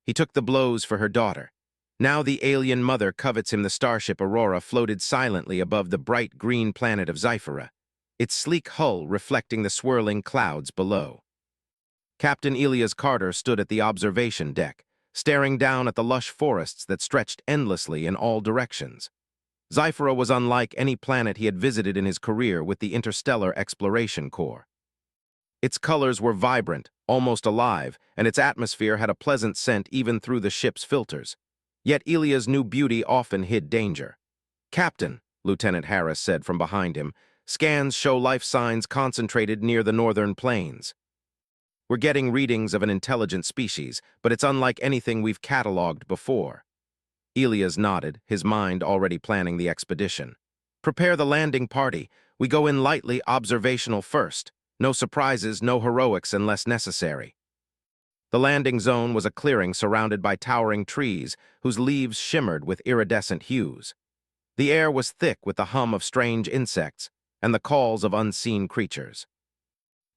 He took the blows for her daughter. Now the alien mother covets him. The starship Aurora floated silently above the bright green planet of Zyphera, its sleek hull reflecting the swirling clouds below. Captain Elias Carter stood at the observation deck, staring down at the lush forests that stretched endlessly in all directions. Zyphera was unlike any planet he had visited in his career with the Interstellar Exploration Corps. Its colors were vibrant, almost alive, and its atmosphere had a pleasant scent even through the ship's filters. Yet Elias knew beauty often hid danger. "Captain," Lieutenant Harris said from behind him, "scans show life signs concentrated near the northern plains. We're getting readings of an intelligent species, but it's unlike anything we've cataloged before." Elias nodded, his mind already planning the expedition. "Prepare the landing party. We go in lightly, observational first. No surprises, no heroics unless necessary." The landing zone was a clearing surrounded by towering trees whose leaves shimmered with iridescent hues. The air was thick with the hum of strange insects and the calls of unseen creatures.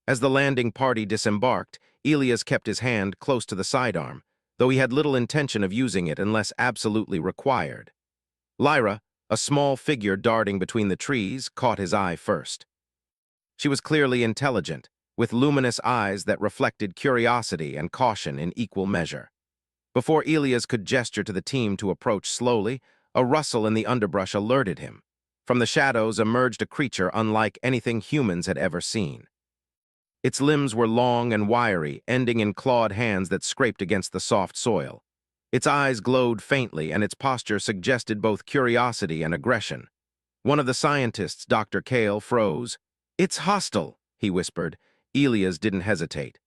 As the landing party disembarked, Elias kept his hand close to the sidearm, though he had little intention of using it unless absolutely required. Lyra, a small figure darting between the trees, caught his eye first. She was clearly intelligent, with luminous eyes that reflected curiosity and caution in equal measure. Before Elias could gesture to the team to approach slowly, a rustle in the underbrush alerted him. From the shadows emerged a creature unlike anything humans had ever seen. Its limbs were long and wiry, ending in clawed hands that scraped against the soft soil. Its eyes glowed faintly, and its posture suggested both curiosity and aggression. One of the scientists, Dr. Kale, froze. "It's hostile," he whispered. Elias didn't hesitate.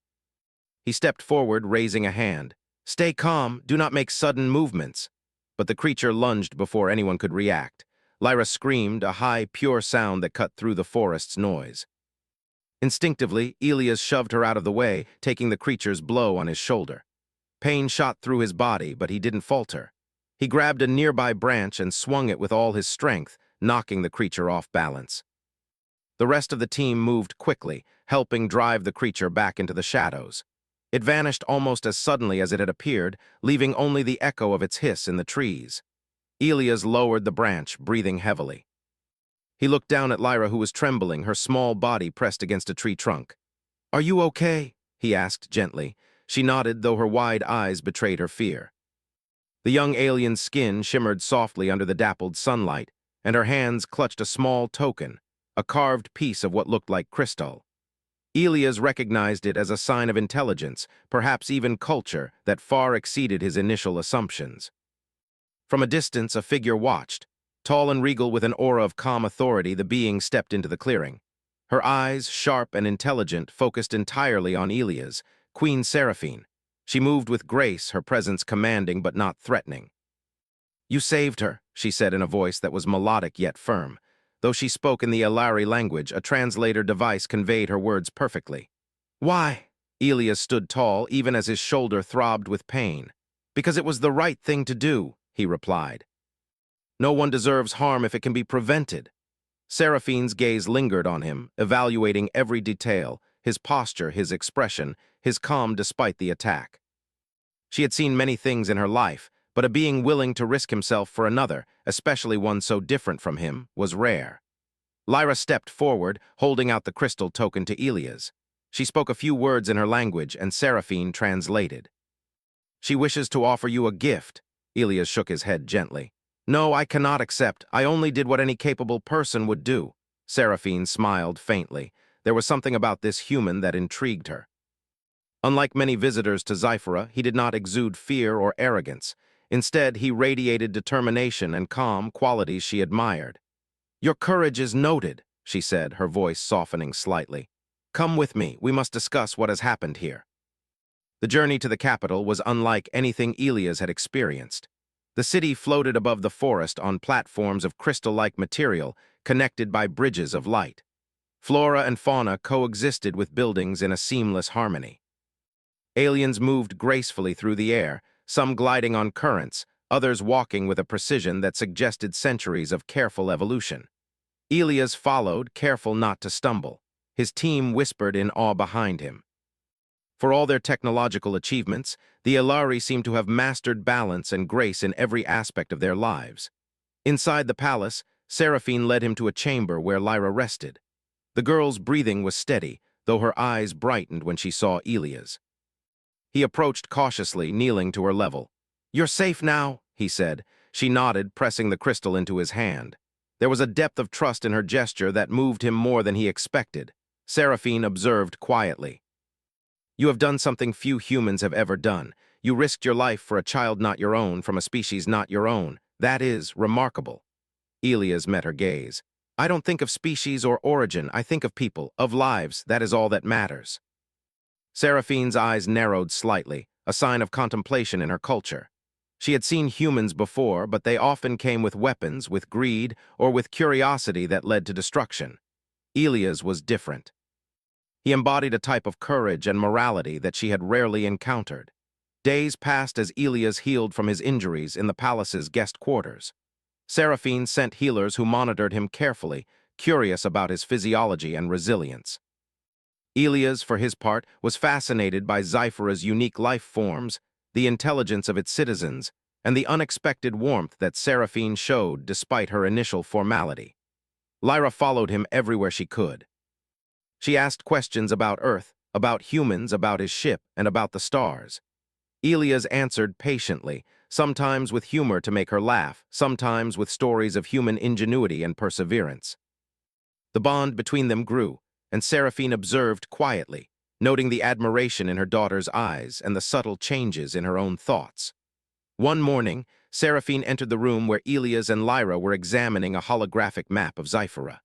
He stepped forward, raising a hand. "Stay calm, do not make sudden movements." But the creature lunged before anyone could react. Lyra screamed, a high, pure sound that cut through the forest's noise. Instinctively, Elias shoved her out of the way, taking the creature's blow on his shoulder. Pain shot through his body, but he didn't falter. He grabbed a nearby branch and swung it with all his strength, knocking the creature off balance. The rest of the team moved quickly, helping drive the creature back into the shadows. It vanished almost as suddenly as it had appeared, leaving only the echo of its hiss in the trees. Elias lowered the branch, breathing heavily. He looked down at Lyra, who was trembling, her small body pressed against a tree trunk. "Are you okay?" he asked gently. She nodded, though her wide eyes betrayed her fear. The young alien's skin shimmered softly under the dappled sunlight, and her hands clutched a small token, a carved piece of what looked like crystal. Elias recognized it as a sign of intelligence, perhaps even culture, that far exceeded his initial assumptions. From a distance, a figure watched. Tall and regal with an aura of calm authority, the being stepped into the clearing. Her eyes, sharp and intelligent, focused entirely on Elias, Queen Seraphine. She moved with grace, her presence commanding but not threatening. "You saved her," she said in a voice that was melodic yet firm. Though she spoke in the Ilari language, a translator device conveyed her words perfectly. "Why?" Elias stood tall, even as his shoulder throbbed with pain. "Because it was the right thing to do," he replied. "No one deserves harm if it can be prevented." Seraphine's gaze lingered on him, evaluating every detail, his posture, his expression, his calm despite the attack. She had seen many things in her life, but a being willing to risk himself for another, especially one so different from him, was rare. Lyra stepped forward, holding out the crystal token to Elias. She spoke a few words in her language, and Seraphine translated. "She wishes to offer you a gift." Elias shook his head gently. "No, I cannot accept. I only did what any capable person would do." Seraphine smiled faintly. There was something about this human that intrigued her. Unlike many visitors to Zyphera, he did not exude fear or arrogance. Instead, he radiated determination and calm, qualities she admired. "Your courage is noted," she said, her voice softening slightly. "Come with me, we must discuss what has happened here." The journey to the capital was unlike anything Elias had experienced. The city floated above the forest on platforms of crystal-like material, connected by bridges of light. Flora and fauna coexisted with buildings in a seamless harmony. Aliens moved gracefully through the air, some gliding on currents, others walking with a precision that suggested centuries of careful evolution. Elias followed, careful not to stumble. His team whispered in awe behind him. For all their technological achievements, the Elari seem to have mastered balance and grace in every aspect of their lives. Inside the palace, Seraphine led him to a chamber where Lyra rested. The girl's breathing was steady, though her eyes brightened when she saw Elia's. He approached cautiously, kneeling to her level. "You're safe now," he said. She nodded, pressing the crystal into his hand. There was a depth of trust in her gesture that moved him more than he expected. Seraphine observed quietly. "You have done something few humans have ever done. You risked your life for a child not your own, from a species not your own. That is remarkable." Elias met her gaze. "I don't think of species or origin. I think of people, of lives. That is all that matters." Seraphine's eyes narrowed slightly, a sign of contemplation in her culture. She had seen humans before, but they often came with weapons, with greed, or with curiosity that led to destruction. Elias was different. He embodied a type of courage and morality that she had rarely encountered. Days passed as Elias healed from his injuries in the palace's guest quarters. Seraphine sent healers who monitored him carefully, curious about his physiology and resilience. Elias, for his part, was fascinated by Zyphera's unique life forms, the intelligence of its citizens, and the unexpected warmth that Seraphine showed despite her initial formality. Lyra followed him everywhere she could. She asked questions about Earth, about humans, about his ship, and about the stars. Elias answered patiently, sometimes with humor to make her laugh, sometimes with stories of human ingenuity and perseverance. The bond between them grew, and Seraphine observed quietly, noting the admiration in her daughter's eyes and the subtle changes in her own thoughts. One morning, Seraphine entered the room where Elias and Lyra were examining a holographic map of Zyphera.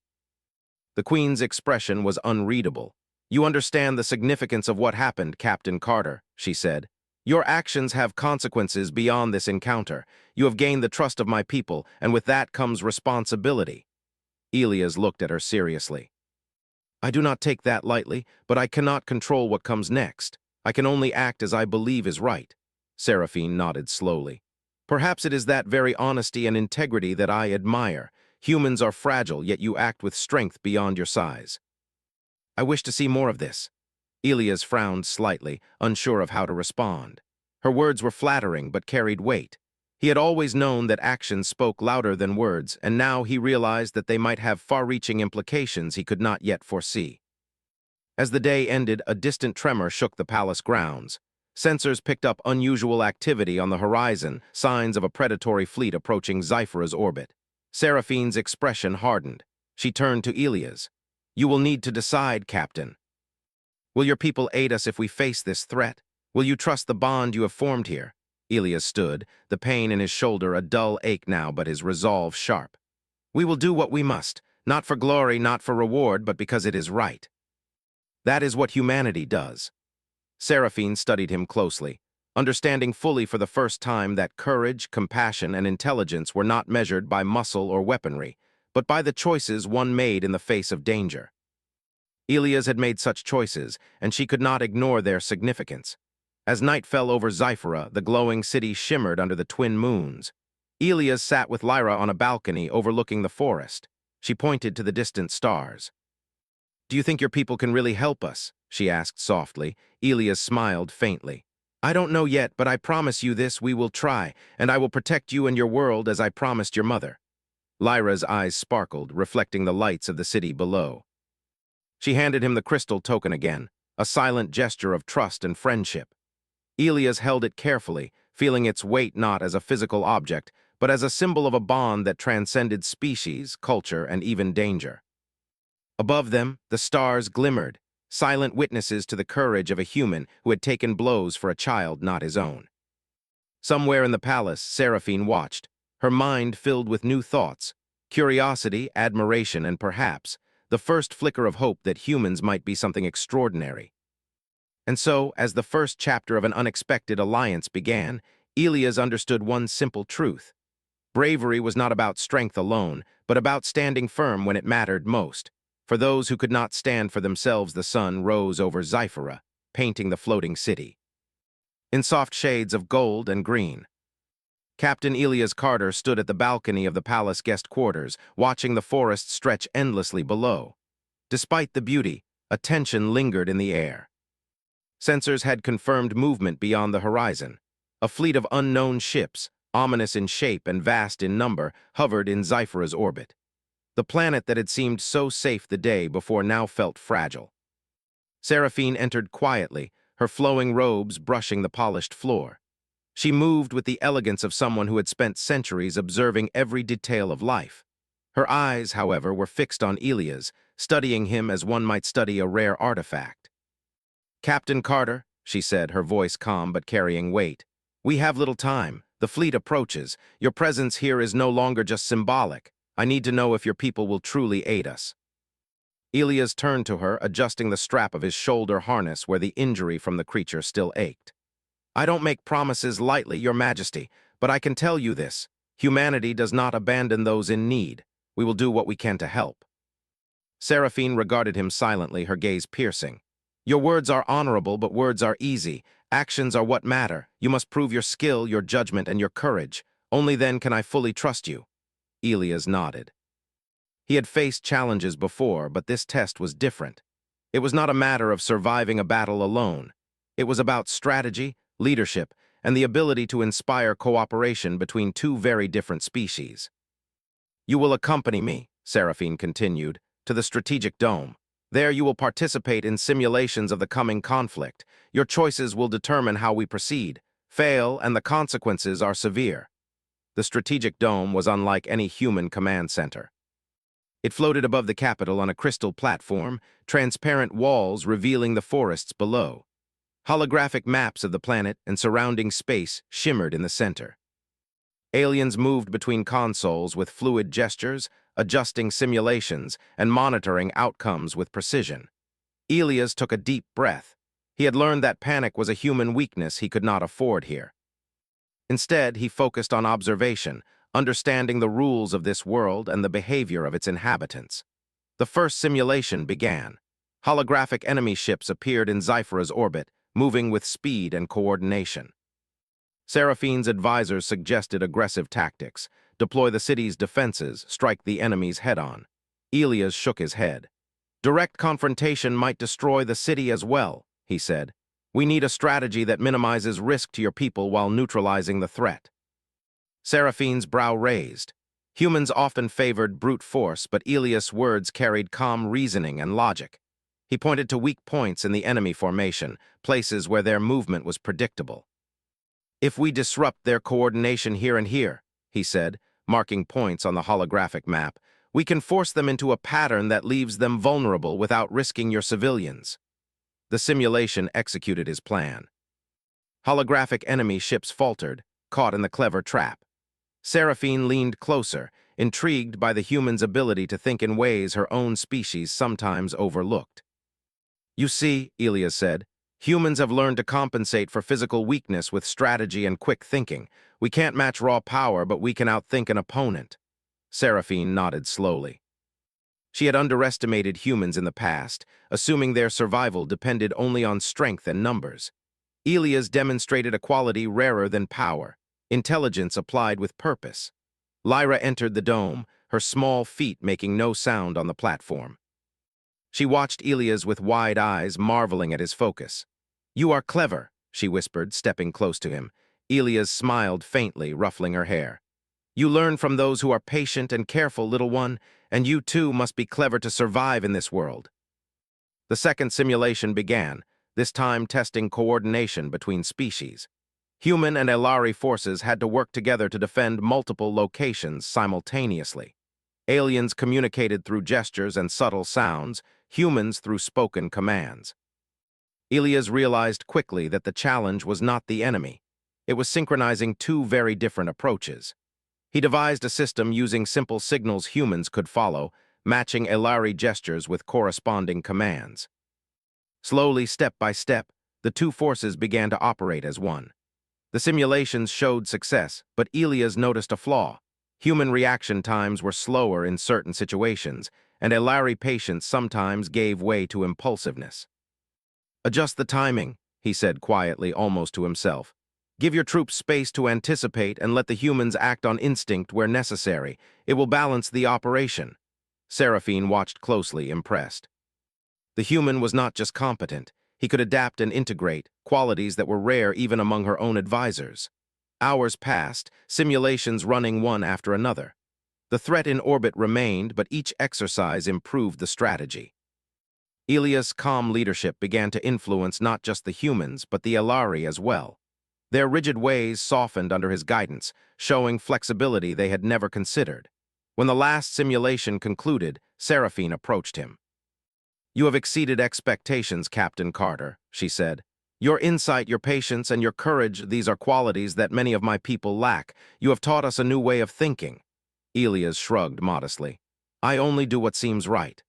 The Queen's expression was unreadable. "You understand the significance of what happened, Captain Carter," she said. "Your actions have consequences beyond this encounter. You have gained the trust of my people, and with that comes responsibility." Elias looked at her seriously. "I do not take that lightly, but I cannot control what comes next. I can only act as I believe is right." Seraphine nodded slowly. "Perhaps it is that very honesty and integrity that I admire. Humans are fragile, yet you act with strength beyond your size." "I wish to see more of this." Elias frowned slightly, unsure of how to respond. Her words were flattering but carried weight. He had always known that actions spoke louder than words, and now he realized that they might have far-reaching implications he could not yet foresee. As the day ended, a distant tremor shook the palace grounds. Sensors picked up unusual activity on the horizon, signs of a predatory fleet approaching Zyphera's orbit. Seraphine's expression hardened. She turned to Elias. "You will need to decide, Captain. Will your people aid us if we face this threat? Will you trust the bond you have formed here?" Elias stood, the pain in his shoulder a dull ache now, but his resolve sharp. "We will do what we must, not for glory, not for reward, but because it is right. That is what humanity does." Seraphine studied him closely, understanding fully for the first time that courage, compassion, and intelligence were not measured by muscle or weaponry, but by the choices one made in the face of danger. Elias had made such choices, and she could not ignore their significance. As night fell over Zyphera, the glowing city shimmered under the twin moons. Elias sat with Lyra on a balcony overlooking the forest. She pointed to the distant stars. "Do you think your people can really help us?" she asked softly. Elias smiled faintly. "I don't know yet, but I promise you this, we will try, and I will protect you and your world as I promised your mother." Lyra's eyes sparkled, reflecting the lights of the city below. She handed him the crystal token again, a silent gesture of trust and friendship. Elias held it carefully, feeling its weight not as a physical object, but as a symbol of a bond that transcended species, culture, and even danger. Above them, the stars glimmered, silent witnesses to the courage of a human who had taken blows for a child not his own. Somewhere in the palace, Seraphine watched, her mind filled with new thoughts, curiosity, admiration, and perhaps the first flicker of hope that humans might be something extraordinary. And so, as the first chapter of an unexpected alliance began, Elias understood one simple truth. Bravery was not about strength alone, but about standing firm when it mattered most. For those who could not stand for themselves, the sun rose over Zyphera, painting the floating city in soft shades of gold and green. Captain Elias Carter stood at the balcony of the palace guest quarters, watching the forest stretch endlessly below. Despite the beauty, a tension lingered in the air. Sensors had confirmed movement beyond the horizon. A fleet of unknown ships, ominous in shape and vast in number, hovered in Zyphera's orbit. The planet that had seemed so safe the day before now felt fragile. Seraphine entered quietly, her flowing robes brushing the polished floor. She moved with the elegance of someone who had spent centuries observing every detail of life. Her eyes, however, were fixed on Elias, studying him as one might study a rare artifact. "Captain Carter," she said, her voice calm but carrying weight, "we have little time. The fleet approaches. Your presence here is no longer just symbolic. I need to know if your people will truly aid us." Elias turned to her, adjusting the strap of his shoulder harness where the injury from the creature still ached. "I don't make promises lightly, Your Majesty, but I can tell you this. Humanity does not abandon those in need. We will do what we can to help." Seraphine regarded him silently, her gaze piercing. "Your words are honorable, but words are easy. Actions are what matter. You must prove your skill, your judgment, and your courage. Only then can I fully trust you." Elias nodded. He had faced challenges before, but this test was different. It was not a matter of surviving a battle alone. It was about strategy, leadership, and the ability to inspire cooperation between two very different species. "You will accompany me," Seraphine continued, "to the strategic dome. There you will participate in simulations of the coming conflict. Your choices will determine how we proceed. Fail, and the consequences are severe." The strategic dome was unlike any human command center. It floated above the capital on a crystal platform, transparent walls revealing the forests below. Holographic maps of the planet and surrounding space shimmered in the center. Aliens moved between consoles with fluid gestures, adjusting simulations and monitoring outcomes with precision. Elias took a deep breath. He had learned that panic was a human weakness he could not afford here. Instead, he focused on observation, understanding the rules of this world and the behavior of its inhabitants. The first simulation began. Holographic enemy ships appeared in Zyphera's orbit, moving with speed and coordination. Seraphine's advisors suggested aggressive tactics, deploy the city's defenses, strike the enemies head-on. Elias shook his head. "Direct confrontation might destroy the city as well," he said. "We need a strategy that minimizes risk to your people while neutralizing the threat." Seraphine's brow raised. Humans often favored brute force, but Elias' words carried calm reasoning and logic. He pointed to weak points in the enemy formation, places where their movement was predictable. "If we disrupt their coordination here and here," he said, marking points on the holographic map, "we can force them into a pattern that leaves them vulnerable without risking your civilians." The simulation executed his plan. Holographic enemy ships faltered, caught in the clever trap. Seraphine leaned closer, intrigued by the human's ability to think in ways her own species sometimes overlooked. "You see," Elias said, "humans have learned to compensate for physical weakness with strategy and quick thinking. We can't match raw power, but we can outthink an opponent." Seraphine nodded slowly. She had underestimated humans in the past, assuming their survival depended only on strength and numbers. Elias demonstrated a quality rarer than power, intelligence applied with purpose. Lyra entered the dome, her small feet making no sound on the platform. She watched Elias with wide eyes, marveling at his focus. "You are clever," she whispered, stepping close to him. Elias smiled faintly, ruffling her hair. "You learn from those who are patient and careful, little one, and you too must be clever to survive in this world." The second simulation began, this time testing coordination between species. Human and Elari forces had to work together to defend multiple locations simultaneously. Aliens communicated through gestures and subtle sounds, humans through spoken commands. Elias realized quickly that the challenge was not the enemy. It was synchronizing two very different approaches. He devised a system using simple signals humans could follow, matching Elari gestures with corresponding commands. Slowly, step by step, the two forces began to operate as one. The simulations showed success, but Elias noticed a flaw. Human reaction times were slower in certain situations, and Elari patience sometimes gave way to impulsiveness. "Adjust the timing," he said quietly, almost to himself. "Give your troops space to anticipate and let the humans act on instinct where necessary. It will balance the operation." Seraphine watched closely, impressed. The human was not just competent. He could adapt and integrate, qualities that were rare even among her own advisors. Hours passed, simulations running one after another. The threat in orbit remained, but each exercise improved the strategy. Ilia's calm leadership began to influence not just the humans, but the Elari as well. Their rigid ways softened under his guidance, showing flexibility they had never considered. When the last simulation concluded, Seraphine approached him. "You have exceeded expectations, Captain Carter," she said. "Your insight, your patience, and your courage, these are qualities that many of my people lack. You have taught us a new way of thinking." Elias shrugged modestly. "I only do what seems right."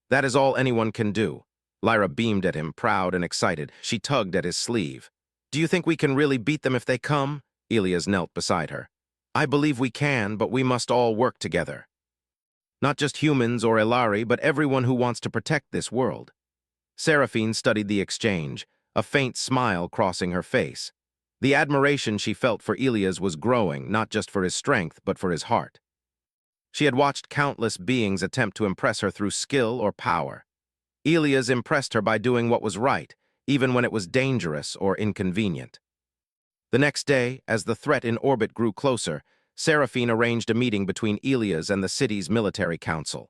"That is all anyone can do." Lyra beamed at him, proud and excited. She tugged at his sleeve. "Do you think we can really beat them if they come?" Elias knelt beside her. "I believe we can, but we must all work together. Not just humans or Elari, but everyone who wants to protect this world." Seraphine studied the exchange, a faint smile crossing her face. The admiration she felt for Elias was growing, not just for his strength, but for his heart. She had watched countless beings attempt to impress her through skill or power. Elias impressed her by doing what was right, even when it was dangerous or inconvenient. The next day, as the threat in orbit grew closer, Seraphine arranged a meeting between Elias and the city's military council.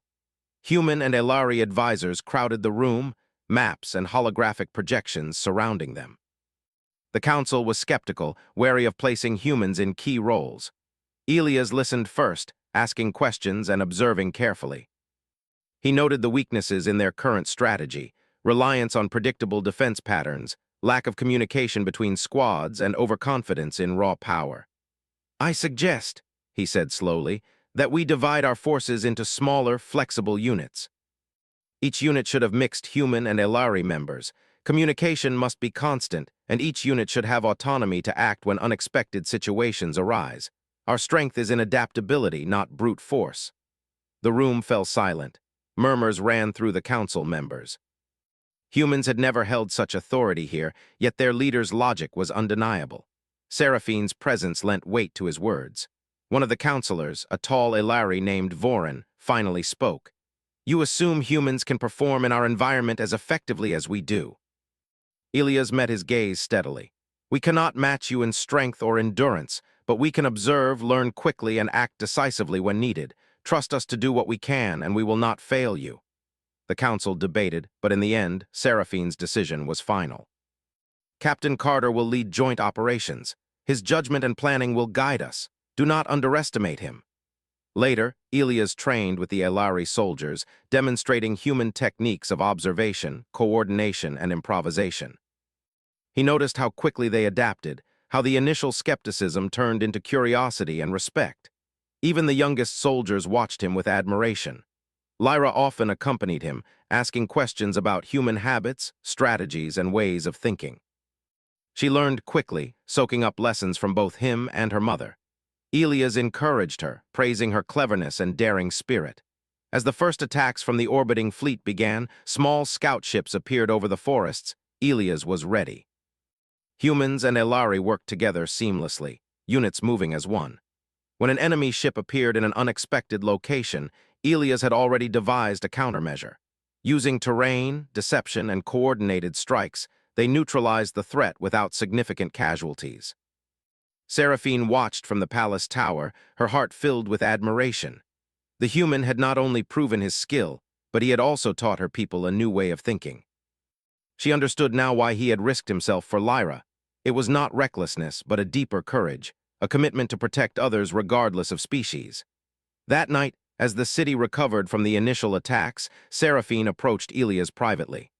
Human and Elari advisors crowded the room, maps and holographic projections surrounding them. The council was skeptical, wary of placing humans in key roles. Elias listened first, asking questions and observing carefully. He noted the weaknesses in their current strategy: reliance on predictable defense patterns, lack of communication between squads, and overconfidence in raw power. "I suggest," he said slowly, "that we divide our forces into smaller, flexible units. Each unit should have mixed human and Elari members. Communication must be constant, and each unit should have autonomy to act when unexpected situations arise. Our strength is in adaptability, not brute force." The room fell silent. Murmurs ran through the council members. Humans had never held such authority here, yet their leader's logic was undeniable. Seraphine's presence lent weight to his words. One of the counselors, a tall Elari named Vorin, finally spoke. "You assume humans can perform in our environment as effectively as we do." Elias met his gaze steadily. "We cannot match you in strength or endurance, but we can observe, learn quickly, and act decisively when needed. Trust us to do what we can, and we will not fail you." The council debated, but in the end, Seraphine's decision was final. "Captain Carter will lead joint operations. His judgment and planning will guide us. Do not underestimate him." Later, Elias trained with the Elari soldiers, demonstrating human techniques of observation, coordination, and improvisation. He noticed how quickly they adapted, how the initial skepticism turned into curiosity and respect. Even the youngest soldiers watched him with admiration. Lyra often accompanied him, asking questions about human habits, strategies, and ways of thinking. She learned quickly, soaking up lessons from both him and her mother. Elias encouraged her, praising her cleverness and daring spirit. As the first attacks from the orbiting fleet began, small scout ships appeared over the forests. Elias was ready. Humans and Elari worked together seamlessly, units moving as one. When an enemy ship appeared in an unexpected location, Elias had already devised a countermeasure. Using terrain, deception, and coordinated strikes, they neutralized the threat without significant casualties. Seraphine watched from the palace tower, her heart filled with admiration. The human had not only proven his skill, but he had also taught her people a new way of thinking. She understood now why he had risked himself for Lyra. It was not recklessness, but a deeper courage, a commitment to protect others regardless of species. That night, as the city recovered from the initial attacks, Seraphine approached Elias privately.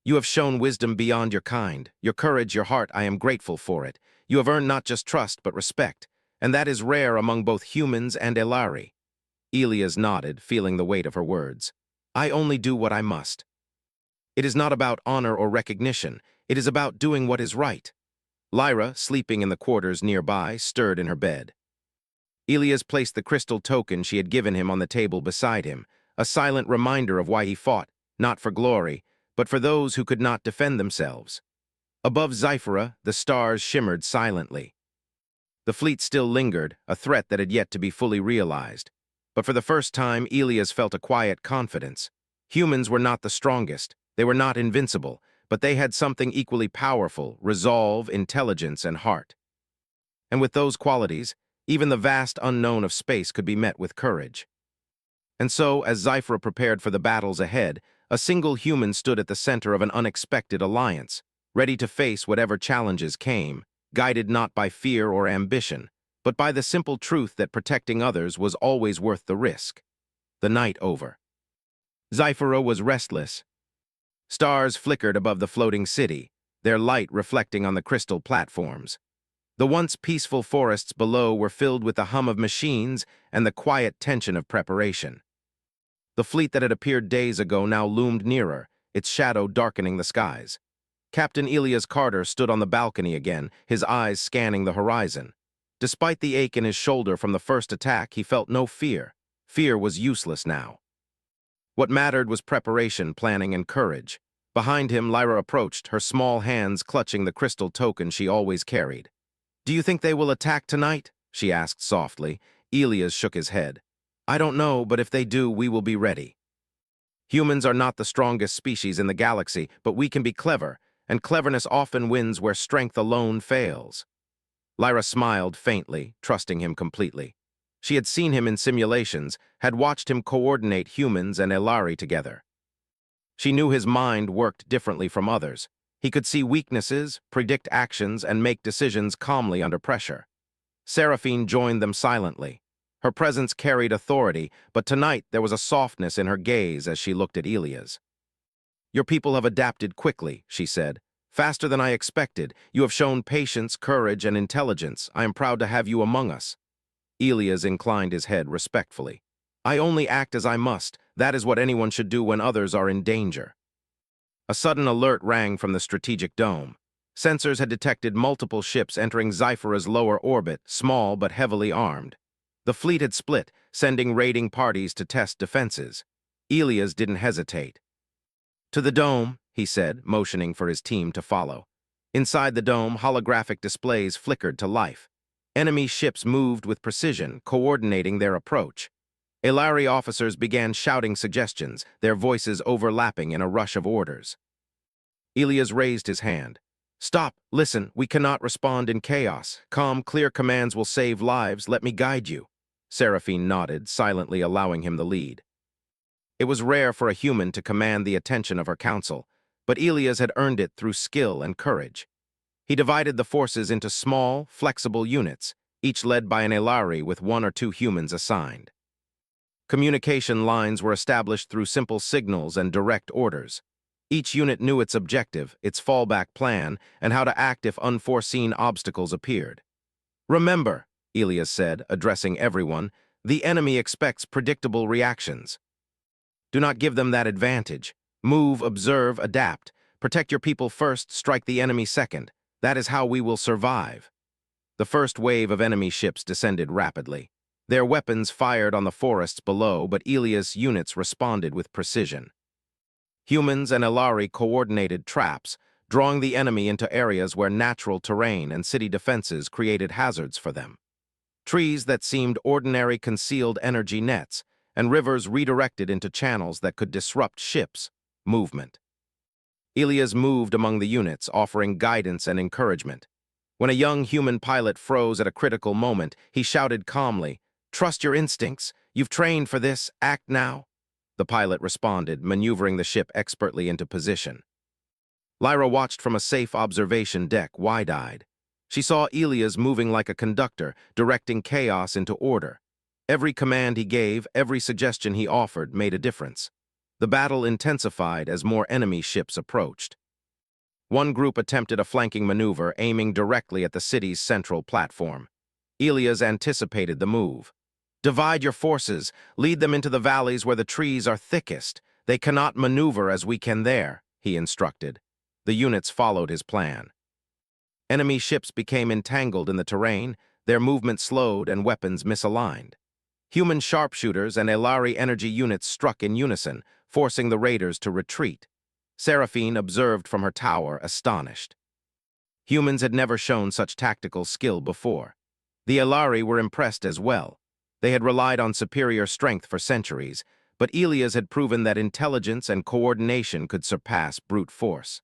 "You have shown wisdom beyond your kind. Your courage, your heart, I am grateful for it. You have earned not just trust, but respect, and that is rare among both humans and Elari." Elias nodded, feeling the weight of her words. "I only do what I must. It is not about honor or recognition. It is about doing what is right." Lyra, sleeping in the quarters nearby, stirred in her bed. Elias placed the crystal token she had given him on the table beside him, a silent reminder of why he fought, not for glory, but for those who could not defend themselves. Above Zyphera, the stars shimmered silently. The fleet still lingered, a threat that had yet to be fully realized. But for the first time, Elias felt a quiet confidence. Humans were not the strongest, they were not invincible, but they had something equally powerful: resolve, intelligence, and heart. And with those qualities, even the vast unknown of space could be met with courage. And so, as Zyphra prepared for the battles ahead, a single human stood at the center of an unexpected alliance, ready to face whatever challenges came, guided not by fear or ambition, but by the simple truth that protecting others was always worth the risk. The night over. Zyphra was restless. Stars flickered above the floating city, their light reflecting on the crystal platforms. The once peaceful forests below were filled with the hum of machines and the quiet tension of preparation. The fleet that had appeared days ago now loomed nearer, its shadow darkening the skies. Captain Elias Carter stood on the balcony again, his eyes scanning the horizon. Despite the ache in his shoulder from the first attack, he felt no fear. Fear was useless now. What mattered was preparation, planning, and courage. Behind him, Lyra approached, her small hands clutching the crystal token she always carried. "Do you think they will attack tonight?" she asked softly. Elias shook his head. "I don't know, but if they do, we will be ready. Humans are not the strongest species in the galaxy, but we can be clever, and cleverness often wins where strength alone fails." Lyra smiled faintly, trusting him completely. She had seen him in simulations, had watched him coordinate humans and Elari together. She knew his mind worked differently from others. He could see weaknesses, predict actions, and make decisions calmly under pressure. Seraphine joined them silently. Her presence carried authority, but tonight there was a softness in her gaze as she looked at Elias. "Your people have adapted quickly," she said. "Faster than I expected. You have shown patience, courage, and intelligence. I am proud to have you among us." Elias inclined his head respectfully. "I only act as I must. That is what anyone should do when others are in danger." A sudden alert rang from the strategic dome. Sensors had detected multiple ships entering Zyphra's lower orbit, small but heavily armed. The fleet had split, sending raiding parties to test defenses. Elias didn't hesitate. "To the dome," he said, motioning for his team to follow. Inside the dome, holographic displays flickered to life. Enemy ships moved with precision, coordinating their approach. Elari officers began shouting suggestions, their voices overlapping in a rush of orders. Elias raised his hand. "Stop, listen, we cannot respond in chaos. Calm, clear commands will save lives. Let me guide you." Seraphine nodded, silently allowing him the lead. It was rare for a human to command the attention of her council, but Elias had earned it through skill and courage. He divided the forces into small, flexible units, each led by an Elari with one or two humans assigned. Communication lines were established through simple signals and direct orders. Each unit knew its objective, its fallback plan, and how to act if unforeseen obstacles appeared. "Remember," Elias said, addressing everyone, "the enemy expects predictable reactions. Do not give them that advantage. Move, observe, adapt. Protect your people first, strike the enemy second. That is how we will survive." The first wave of enemy ships descended rapidly. Their weapons fired on the forests below, but Elias' units responded with precision. Humans and Elari coordinated traps, drawing the enemy into areas where natural terrain and city defenses created hazards for them. Trees that seemed ordinary concealed energy nets, and rivers redirected into channels that could disrupt ships' movement. Elias moved among the units, offering guidance and encouragement. When a young human pilot froze at a critical moment, he shouted calmly, "Trust your instincts. You've trained for this. Act now." The pilot responded, maneuvering the ship expertly into position. Lyra watched from a safe observation deck, wide-eyed. She saw Elias moving like a conductor, directing chaos into order. Every command he gave, every suggestion he offered made a difference. The battle intensified as more enemy ships approached. One group attempted a flanking maneuver, aiming directly at the city's central platform. Elias anticipated the move. "Divide your forces, lead them into the valleys where the trees are thickest. They cannot maneuver as we can there," he instructed. The units followed his plan. Enemy ships became entangled in the terrain, their movement slowed and weapons misaligned. Human sharpshooters and Elari energy units struck in unison, forcing the raiders to retreat. Seraphine observed from her tower, astonished. Humans had never shown such tactical skill before. The Elari were impressed as well. They had relied on superior strength for centuries, but Elias had proven that intelligence and coordination could surpass brute force.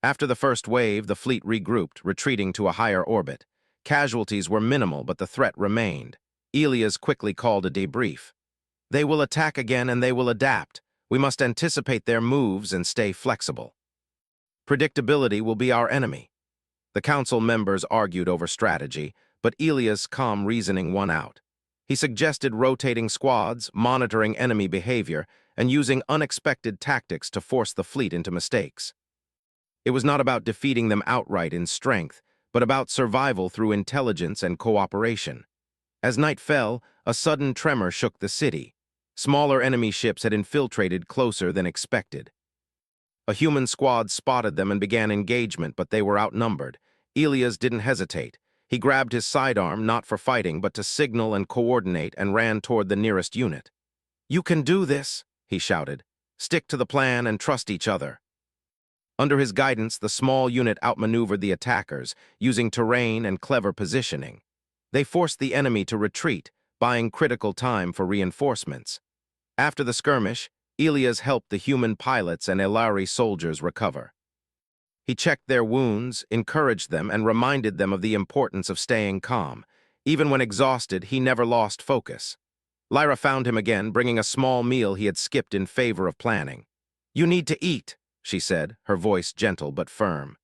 After the first wave, the fleet regrouped, retreating to a higher orbit. Casualties were minimal, but the threat remained. Elias quickly called a debrief. They will attack again and they will adapt. We must anticipate their moves and stay flexible. Predictability will be our enemy. The council members argued over strategy, but Elias' calm reasoning won out. He suggested rotating squads, monitoring enemy behavior, and using unexpected tactics to force the fleet into mistakes. It was not about defeating them outright in strength, but about survival through intelligence and cooperation. As night fell, a sudden tremor shook the city. Smaller enemy ships had infiltrated closer than expected. A human squad spotted them and began engagement, but they were outnumbered. Elias didn't hesitate. He grabbed his sidearm, not for fighting, but to signal and coordinate, and ran toward the nearest unit. "You can do this," he shouted. "Stick to the plan and trust each other." Under his guidance, the small unit outmaneuvered the attackers, using terrain and clever positioning. They forced the enemy to retreat, buying critical time for reinforcements. After the skirmish, Elias helped the human pilots and Elari soldiers recover. He checked their wounds, encouraged them, and reminded them of the importance of staying calm. Even when exhausted, he never lost focus. Lyra found him again, bringing a small meal he had skipped in favor of planning. "You need to eat," she said, her voice gentle but firm.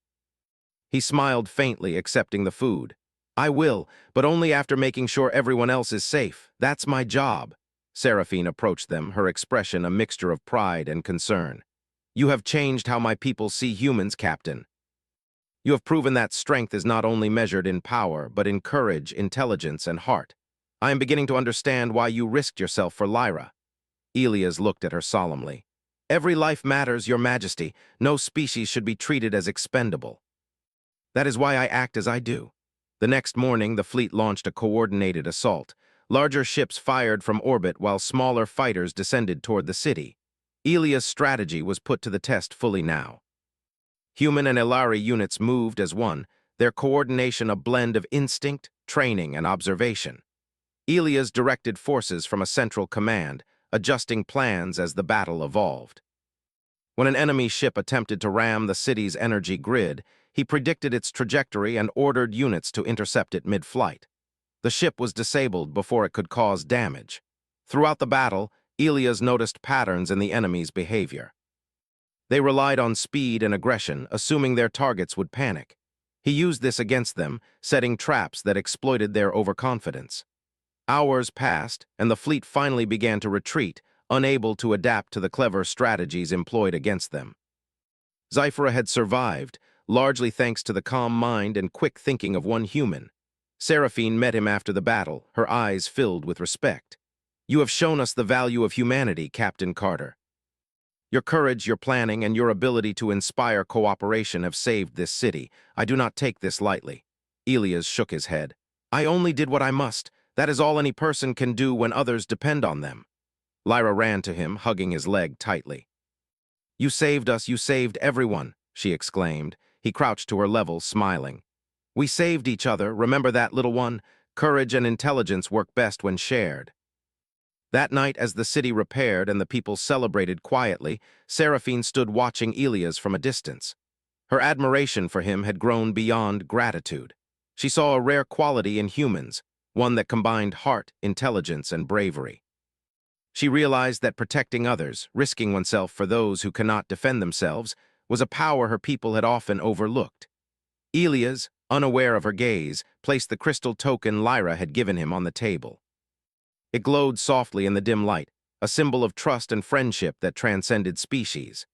He smiled faintly, accepting the food. "I will, but only after making sure everyone else is safe. That's my job." Seraphine approached them, her expression a mixture of pride and concern. "You have changed how my people see humans, Captain. You have proven that strength is not only measured in power, but in courage, intelligence, and heart. I am beginning to understand why you risked yourself for Lyra." Elias looked at her solemnly. "Every life matters, Your Majesty. No species should be treated as expendable. That is why I act as I do." The next morning, the fleet launched a coordinated assault. Larger ships fired from orbit while smaller fighters descended toward the city. Elias' strategy was put to the test fully now. Human and Elari units moved as one, their coordination a blend of instinct, training, and observation. Elias directed forces from a central command, adjusting plans as the battle evolved. When an enemy ship attempted to ram the city's energy grid, he predicted its trajectory and ordered units to intercept it mid-flight. The ship was disabled before it could cause damage. Throughout the battle, Elias noticed patterns in the enemy's behavior. They relied on speed and aggression, assuming their targets would panic. He used this against them, setting traps that exploited their overconfidence. Hours passed, and the fleet finally began to retreat, unable to adapt to the clever strategies employed against them. Scifi had survived, largely thanks to the calm mind and quick thinking of one human. Seraphine met him after the battle, her eyes filled with respect. "You have shown us the value of humanity, Captain Carter. Your courage, your planning, and your ability to inspire cooperation have saved this city. I do not take this lightly." Elias shook his head. "I only did what I must. That is all any person can do when others depend on them." Lyra ran to him, hugging his leg tightly. "You saved us, you saved everyone," she exclaimed. He crouched to her level, smiling. "We saved each other, remember that, little one? Courage and intelligence work best when shared." That night, as the city repaired and the people celebrated quietly, Seraphine stood watching Elias from a distance. Her admiration for him had grown beyond gratitude. She saw a rare quality in humans, one that combined heart, intelligence, and bravery. She realized that protecting others, risking oneself for those who cannot defend themselves, was a power her people had often overlooked. Elias, unaware of her gaze, placed the crystal token Lyra had given him on the table. It glowed softly in the dim light, a symbol of trust and friendship that transcended species.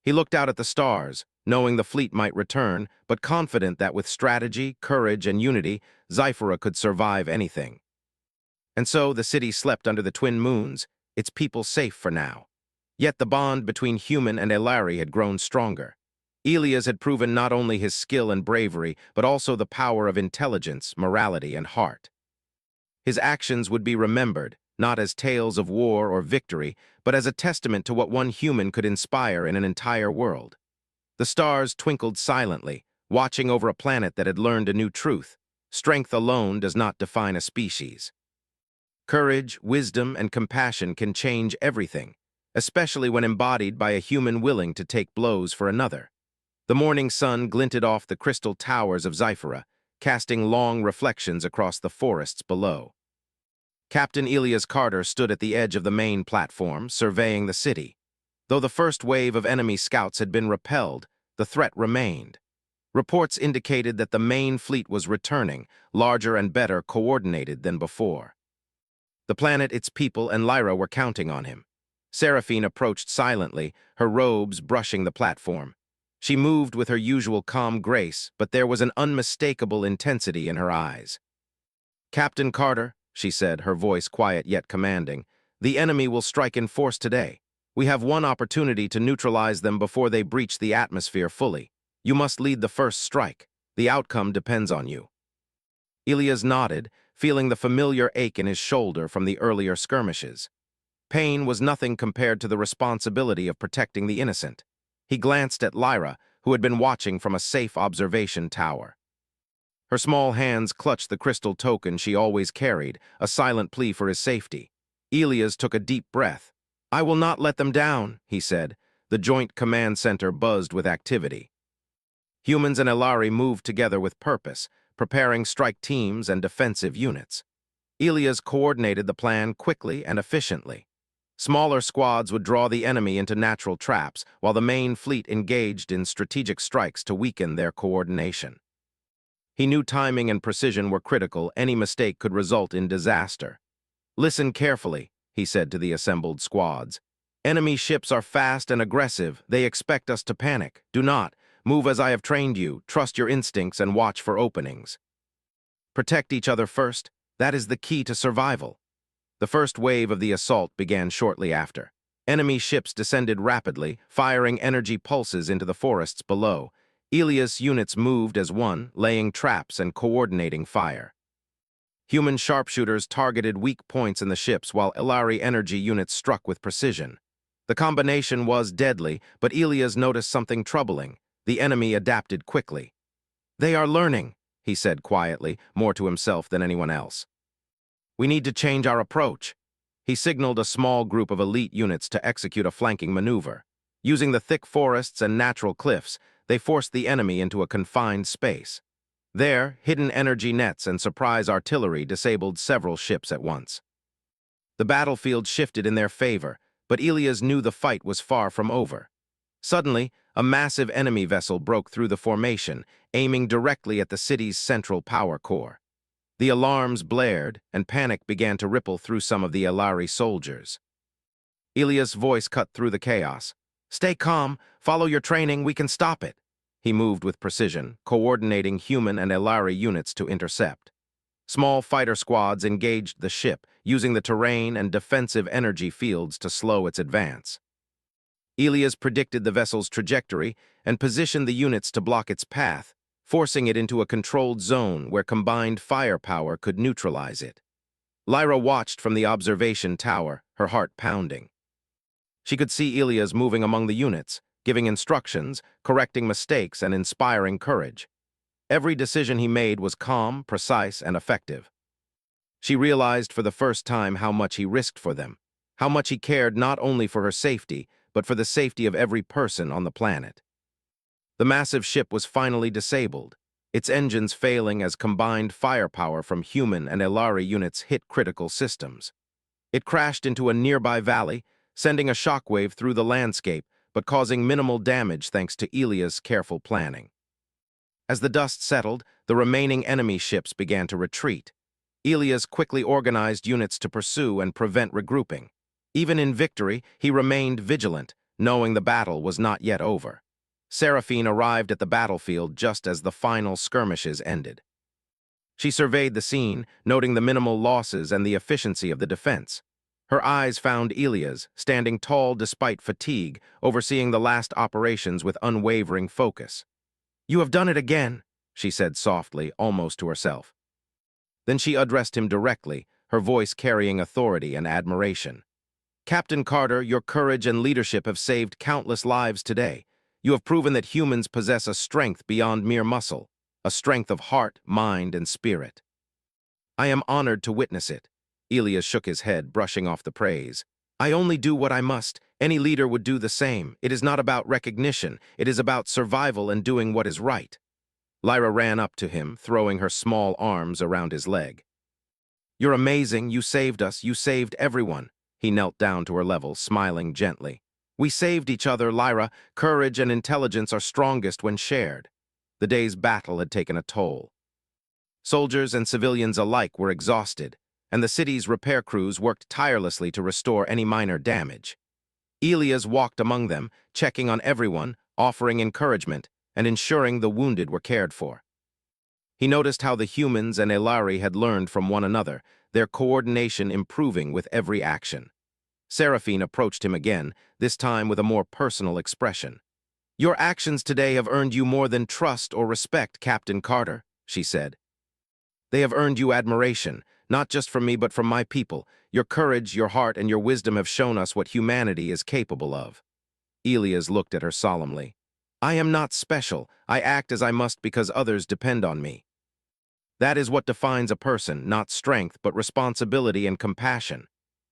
He looked out at the stars, knowing the fleet might return, but confident that with strategy, courage, and unity, Scifi could survive anything. And so the city slept under the twin moons, its people safe for now. Yet the bond between human and Elari had grown stronger. Elias had proven not only his skill and bravery, but also the power of intelligence, morality, and heart. His actions would be remembered, not as tales of war or victory, but as a testament to what one human could inspire in an entire world. The stars twinkled silently, watching over a planet that had learned a new truth. Strength alone does not define a species. Courage, wisdom, and compassion can change everything, especially when embodied by a human willing to take blows for another. The morning sun glinted off the crystal towers of Zyphera, casting long reflections across the forests below. Captain Elias Carter stood at the edge of the main platform, surveying the city. Though the first wave of enemy scouts had been repelled, the threat remained. Reports indicated that the main fleet was returning, larger and better coordinated than before. The planet, its people, and Lyra were counting on him. Seraphine approached silently, her robes brushing the platform. She moved with her usual calm grace, but there was an unmistakable intensity in her eyes. "Captain Carter," she said, her voice quiet yet commanding, "the enemy will strike in force today. We have one opportunity to neutralize them before they breach the atmosphere fully. You must lead the first strike. The outcome depends on you." Elias nodded, feeling the familiar ache in his shoulder from the earlier skirmishes. Pain was nothing compared to the responsibility of protecting the innocent. He glanced at Lyra, who had been watching from a safe observation tower. Her small hands clutched the crystal token she always carried, a silent plea for his safety. Elias took a deep breath. "I will not let them down," he said. The Joint Command Center buzzed with activity. Humans and Elari moved together with purpose, preparing strike teams and defensive units. Elias coordinated the plan quickly and efficiently. Smaller squads would draw the enemy into natural traps, while the main fleet engaged in strategic strikes to weaken their coordination. He knew timing and precision were critical. Any mistake could result in disaster. "Listen carefully," he said to the assembled squads. "Enemy ships are fast and aggressive. They expect us to panic. Do not. Move as I have trained you. Trust your instincts and watch for openings. Protect each other first. That is the key to survival." The first wave of the assault began shortly after. Enemy ships descended rapidly, firing energy pulses into the forests below. Elias' units moved as one, laying traps and coordinating fire. Human sharpshooters targeted weak points in the ships, while Elari energy units struck with precision. The combination was deadly, but Elias noticed something troubling. The enemy adapted quickly. "They are learning," he said quietly, more to himself than anyone else. "We need to change our approach." He signaled a small group of elite units to execute a flanking maneuver. Using the thick forests and natural cliffs, they forced the enemy into a confined space. There, hidden energy nets and surprise artillery disabled several ships at once. The battlefield shifted in their favor, but Elias knew the fight was far from over. Suddenly, a massive enemy vessel broke through the formation, aiming directly at the city's central power core. The alarms blared, and panic began to ripple through some of the Elari soldiers. Elias' voice cut through the chaos. "Stay calm, follow your training, we can stop it." He moved with precision, coordinating human and Elari units to intercept. Small fighter squads engaged the ship, using the terrain and defensive energy fields to slow its advance. Elias predicted the vessel's trajectory and positioned the units to block its path, forcing it into a controlled zone where combined firepower could neutralize it. Lyra watched from the observation tower, her heart pounding. She could see Elias moving among the units, giving instructions, correcting mistakes, and inspiring courage. Every decision he made was calm, precise, and effective. She realized for the first time how much he risked for them, how much he cared not only for her safety, but for the safety of every person on the planet. The massive ship was finally disabled, its engines failing as combined firepower from human and Elari units hit critical systems. It crashed into a nearby valley, sending a shockwave through the landscape, but causing minimal damage thanks to Elias' careful planning. As the dust settled, the remaining enemy ships began to retreat. Elias quickly organized units to pursue and prevent regrouping. Even in victory, he remained vigilant, knowing the battle was not yet over. Seraphine arrived at the battlefield just as the final skirmishes ended. She surveyed the scene, noting the minimal losses and the efficiency of the defense. Her eyes found Elias, standing tall despite fatigue, overseeing the last operations with unwavering focus. "You have done it again," she said softly, almost to herself. Then she addressed him directly, her voice carrying authority and admiration. "Captain Carter, your courage and leadership have saved countless lives today. You have proven that humans possess a strength beyond mere muscle, a strength of heart, mind, and spirit." "I am honored to witness it." Elias shook his head, brushing off the praise. I only do what I must. Any leader would do the same. It is not about recognition. It is about survival and doing what is right. Lyra ran up to him, throwing her small arms around his leg. You're amazing. You saved us. You saved everyone. He knelt down to her level, smiling gently. We saved each other, Lyra. Courage and intelligence are strongest when shared. The day's battle had taken a toll. Soldiers and civilians alike were exhausted, and the city's repair crews worked tirelessly to restore any minor damage. Elias walked among them, checking on everyone, offering encouragement, and ensuring the wounded were cared for. He noticed how the humans and Elari had learned from one another, their coordination improving with every action. Seraphine approached him again, this time with a more personal expression. Your actions today have earned you more than trust or respect, Captain Carter, she said. They have earned you admiration, not just from me but from my people. Your courage, your heart, and your wisdom have shown us what humanity is capable of. Elias looked at her solemnly. I am not special. I act as I must because others depend on me. That is what defines a person, not strength, but responsibility and compassion.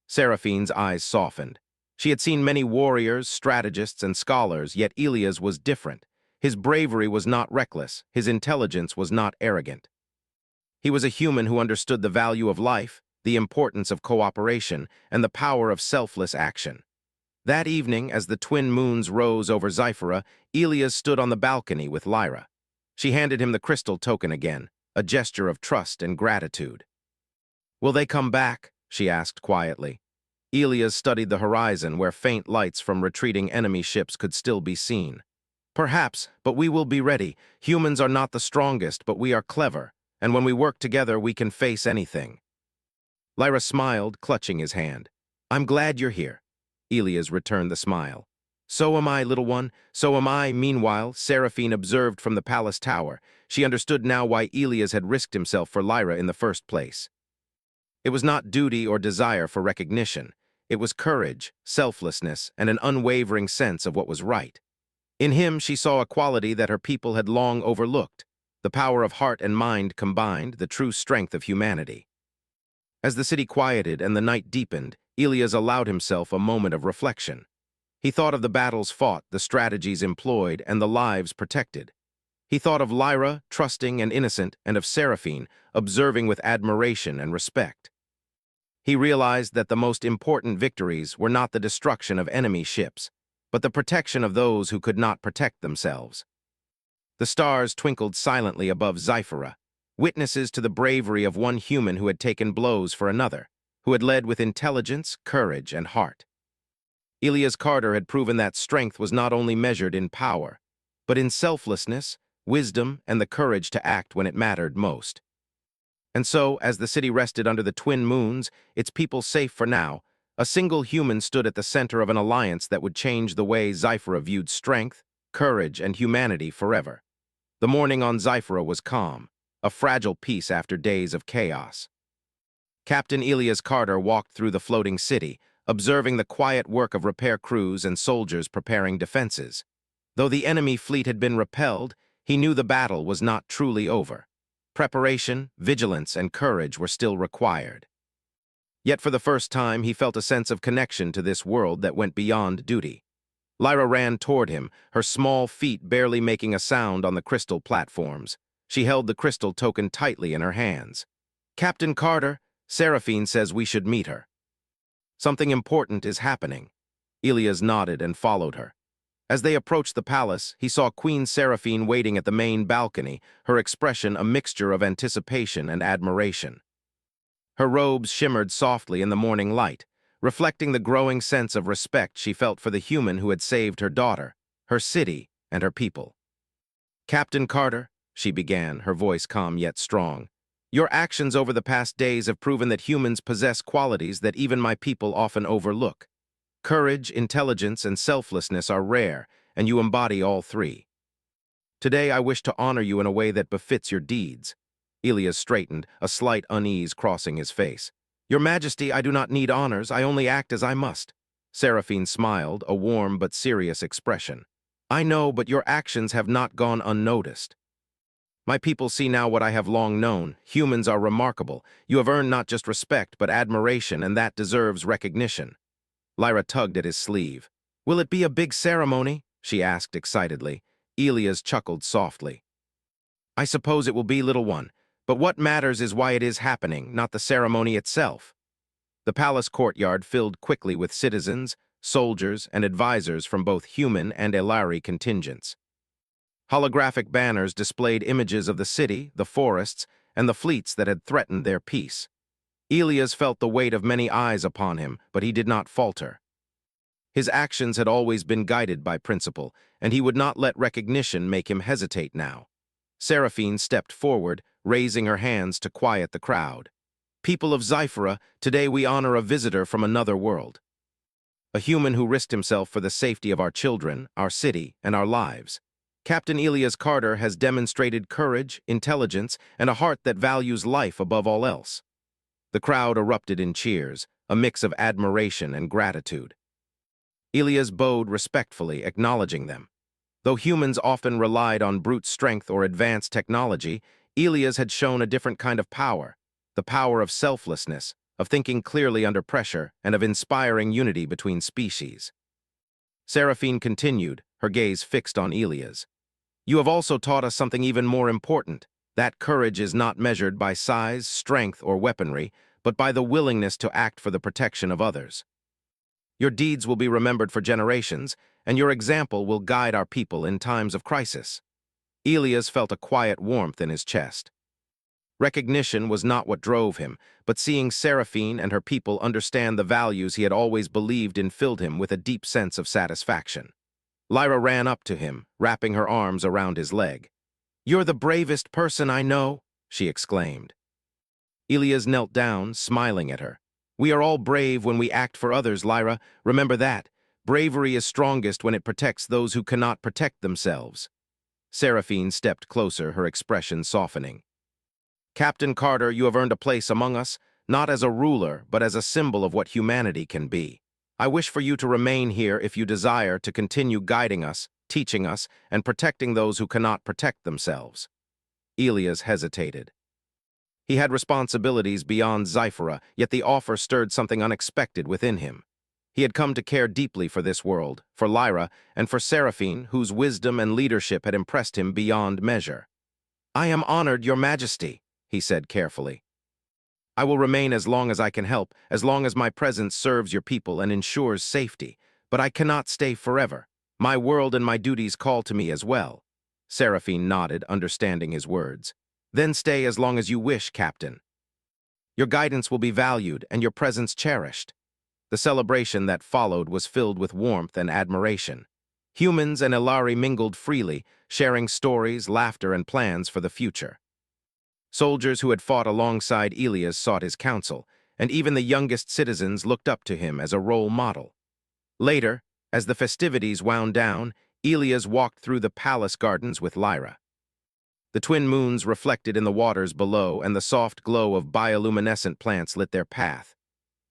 Seraphine's eyes softened. She had seen many warriors, strategists, and scholars, yet Elias was different. His bravery was not reckless. His intelligence was not arrogant. He was a human who understood the value of life, the importance of cooperation, and the power of selfless action. That evening, as the twin moons rose over Zyphera, Elias stood on the balcony with Lyra. She handed him the crystal token again, a gesture of trust and gratitude. Will they come back? She asked quietly. Elias studied the horizon where faint lights from retreating enemy ships could still be seen. Perhaps, but we will be ready. Humans are not the strongest, but we are clever, and when we work together we can face anything. Lyra smiled, clutching his hand. I'm glad you're here. Elias returned the smile. So am I, little one, so am I. Meanwhile, Seraphine observed from the palace tower. She understood now why Elias had risked himself for Lyra in the first place. It was not duty or desire for recognition. It was courage, selflessness, and an unwavering sense of what was right. In him she saw a quality that her people had long overlooked, the power of heart and mind combined, the true strength of humanity. As the city quieted and the night deepened, Elias allowed himself a moment of reflection. He thought of the battles fought, the strategies employed, and the lives protected. He thought of Lyra, trusting and innocent, and of Seraphine, observing with admiration and respect. He realized that the most important victories were not the destruction of enemy ships, but the protection of those who could not protect themselves. The stars twinkled silently above Zyphera, witnesses to the bravery of one human who had taken blows for another, who had led with intelligence, courage, and heart. Elias Carter had proven that strength was not only measured in power, but in selflessness, wisdom, and the courage to act when it mattered most. And so, as the city rested under the twin moons, its people safe for now, a single human stood at the center of an alliance that would change the way Zyphera viewed strength, courage, and humanity forever. The morning on Zyphera was calm, a fragile peace after days of chaos. Captain Elias Carter walked through the floating city, observing the quiet work of repair crews and soldiers preparing defenses. Though the enemy fleet had been repelled, he knew the battle was not truly over. Preparation, vigilance, and courage were still required. Yet for the first time, he felt a sense of connection to this world that went beyond duty. Lyra ran toward him, her small feet barely making a sound on the crystal platforms. She held the crystal token tightly in her hands. Captain Carter, Seraphine says we should meet her. Something important is happening. Elias nodded and followed her. As they approached the palace, he saw Queen Seraphine waiting at the main balcony, her expression a mixture of anticipation and admiration. Her robes shimmered softly in the morning light, reflecting the growing sense of respect she felt for the human who had saved her daughter, her city, and her people. Captain Carter, she began, her voice calm yet strong, your actions over the past days have proven that humans possess qualities that even my people often overlook. Courage, intelligence, and selflessness are rare, and you embody all three. Today I wish to honor you in a way that befits your deeds. Elias straightened, a slight unease crossing his face. Your Majesty, I do not need honors, I only act as I must. Seraphine smiled, a warm but serious expression. I know, but your actions have not gone unnoticed. My people see now what I have long known. Humans are remarkable. You have earned not just respect, but admiration, and that deserves recognition. Lyra tugged at his sleeve. "Will it be a big ceremony?" she asked excitedly. Elias chuckled softly. "I suppose it will be, little one, but what matters is why it is happening, not the ceremony itself." The palace courtyard filled quickly with citizens, soldiers, and advisors from both human and Elari contingents. Holographic banners displayed images of the city, the forests, and the fleets that had threatened their peace. Elias felt the weight of many eyes upon him, but he did not falter. His actions had always been guided by principle, and he would not let recognition make him hesitate now. Seraphine stepped forward, raising her hands to quiet the crowd. "People of Zyphera, today we honor a visitor from another world. A human who risked himself for the safety of our children, our city, and our lives. Captain Elias Carter has demonstrated courage, intelligence, and a heart that values life above all else." The crowd erupted in cheers, a mix of admiration and gratitude. Elias bowed respectfully, acknowledging them. Though humans often relied on brute strength or advanced technology, Elias had shown a different kind of power, the power of selflessness, of thinking clearly under pressure, and of inspiring unity between species. Seraphine continued, her gaze fixed on Elias. "You have also taught us something even more important. That courage is not measured by size, strength, or weaponry, but by the willingness to act for the protection of others. Your deeds will be remembered for generations, and your example will guide our people in times of crisis." Elias felt a quiet warmth in his chest. Recognition was not what drove him, but seeing Seraphine and her people understand the values he had always believed in filled him with a deep sense of satisfaction. Lyra ran up to him, wrapping her arms around his leg. "You're the bravest person I know," she exclaimed. Elias knelt down, smiling at her. "We are all brave when we act for others, Lyra. Remember that. Bravery is strongest when it protects those who cannot protect themselves." Seraphine stepped closer, her expression softening. "Captain Carter, you have earned a place among us, not as a ruler, but as a symbol of what humanity can be. I wish for you to remain here if you desire to continue guiding us, teaching us, and protecting those who cannot protect themselves." Elias hesitated. He had responsibilities beyond Zyphera, yet the offer stirred something unexpected within him. He had come to care deeply for this world, for Lyra, and for Seraphine, whose wisdom and leadership had impressed him beyond measure. "I am honored, Your Majesty," he said carefully. "I will remain as long as I can help, as long as my presence serves your people and ensures safety. But I cannot stay forever. My world and my duties call to me as well." Seraphine nodded, understanding his words. "Then stay as long as you wish, Captain. Your guidance will be valued and your presence cherished." The celebration that followed was filled with warmth and admiration. Humans and Elari mingled freely, sharing stories, laughter, and plans for the future. Soldiers who had fought alongside Elias sought his counsel, and even the youngest citizens looked up to him as a role model. Later, as the festivities wound down, Elias walked through the palace gardens with Lyra. The twin moons reflected in the waters below, and the soft glow of bioluminescent plants lit their path.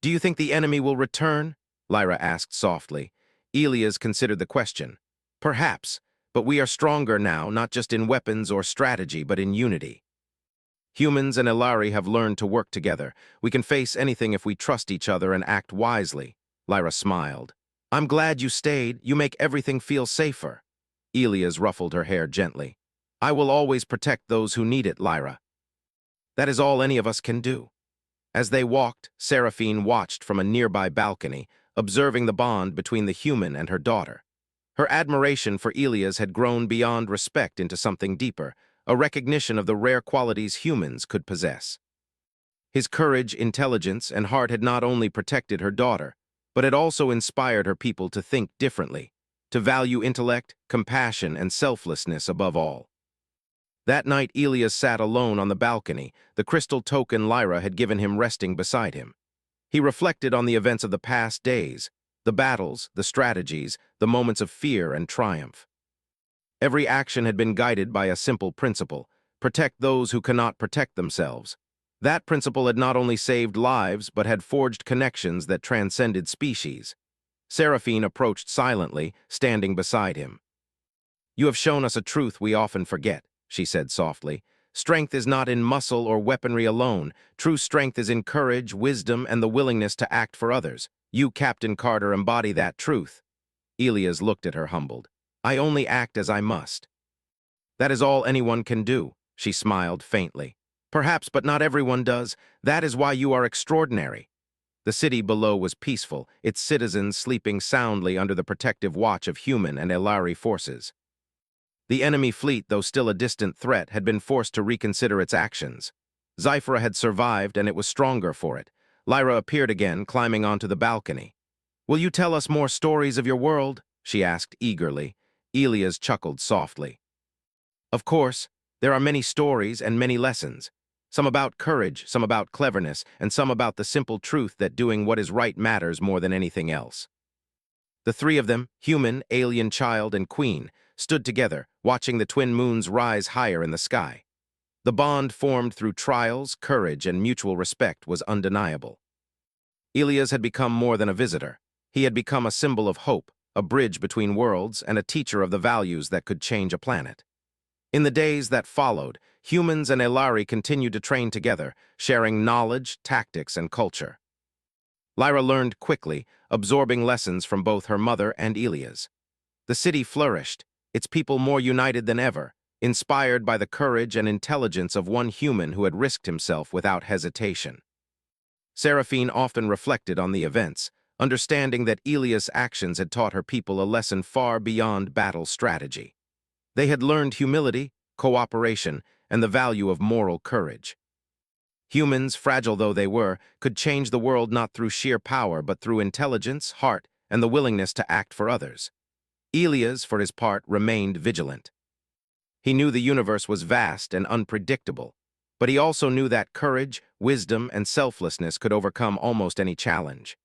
"Do you think the enemy will return?" Lyra asked softly. Elias considered the question. "Perhaps, but we are stronger now, not just in weapons or strategy, but in unity. Humans and Elari have learned to work together. We can face anything if we trust each other and act wisely." Lyra smiled. "I'm glad you stayed. You make everything feel safer." Elias ruffled her hair gently. "I will always protect those who need it, Lyra. That is all any of us can do." As they walked, Seraphine watched from a nearby balcony, observing the bond between the human and her daughter. Her admiration for Elias had grown beyond respect into something deeper, a recognition of the rare qualities humans could possess. His courage, intelligence, and heart had not only protected her daughter, but had also inspired her people to think differently, to value intellect, compassion, and selflessness above all. That night, Elias sat alone on the balcony, the crystal token Lyra had given him resting beside him. He reflected on the events of the past days, the battles, the strategies, the moments of fear and triumph. Every action had been guided by a simple principle: protect those who cannot protect themselves. That principle had not only saved lives, but had forged connections that transcended species. Seraphine approached silently, standing beside him. "You have shown us a truth we often forget," she said softly. Strength is not in muscle or weaponry alone. True strength is in courage, wisdom, and the willingness to act for others. You, Captain Carter, embody that truth. Elias looked at her humbled. I only act as I must. That is all anyone can do, she smiled faintly. Perhaps, but not everyone does. That is why you are extraordinary. The city below was peaceful, its citizens sleeping soundly under the protective watch of human and Elari forces. The enemy fleet, though still a distant threat, had been forced to reconsider its actions. Zyphra had survived, and it was stronger for it. Lyra appeared again, climbing onto the balcony. Will you tell us more stories of your world? She asked eagerly. Elias chuckled softly. Of course, there are many stories and many lessons. Some about courage, some about cleverness, and some about the simple truth that doing what is right matters more than anything else. The three of them, human, alien child, and queen, stood together, watching the twin moons rise higher in the sky. The bond formed through trials, courage, and mutual respect was undeniable. Elias had become more than a visitor. He had become a symbol of hope, a bridge between worlds, and a teacher of the values that could change a planet. In the days that followed, humans and Elari continued to train together, sharing knowledge, tactics, and culture. Lyra learned quickly, absorbing lessons from both her mother and Elias. The city flourished, its people more united than ever, inspired by the courage and intelligence of one human who had risked himself without hesitation. Seraphine often reflected on the events, understanding that Elias' actions had taught her people a lesson far beyond battle strategy. They had learned humility, cooperation, and the value of moral courage. Humans, fragile though they were, could change the world not through sheer power but through intelligence, heart, and the willingness to act for others. Elias, for his part, remained vigilant. He knew the universe was vast and unpredictable, but he also knew that courage, wisdom, and selflessness could overcome almost any challenge.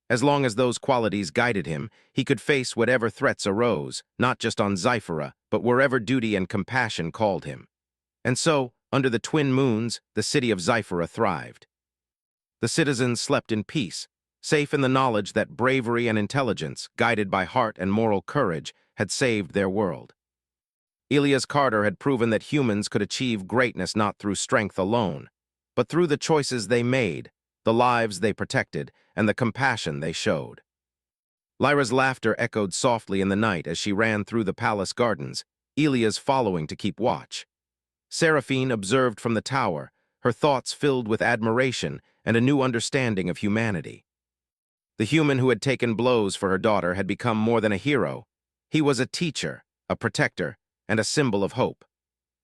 As long as those qualities guided him, he could face whatever threats arose, not just on Zyphra, but wherever duty and compassion called him. And so, under the twin moons, the city of Zyphra thrived. The citizens slept in peace, safe in the knowledge that bravery and intelligence, guided by heart and moral courage, had saved their world. Elias Carter had proven that humans could achieve greatness not through strength alone, but through the choices they made, the lives they protected, and the compassion they showed. Lyra's laughter echoed softly in the night as she ran through the palace gardens, Elias following to keep watch. Seraphine observed from the tower, her thoughts filled with admiration and a new understanding of humanity. The human who had taken blows for her daughter had become more than a hero. He was a teacher, a protector, and a symbol of hope.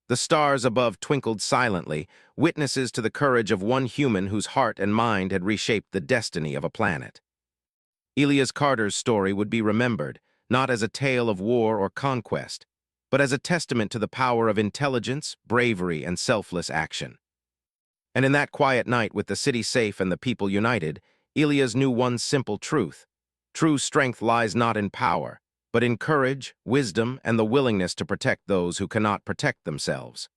The stars above twinkled silently, witnesses to the courage of one human whose heart and mind had reshaped the destiny of a planet. Elias Carter's story would be remembered, not as a tale of war or conquest, but as a testament to the power of intelligence, bravery, and selfless action. And in that quiet night, with the city safe and the people united, Elias knew one simple truth. True strength lies not in power, but in courage, wisdom, and the willingness to protect those who cannot protect themselves.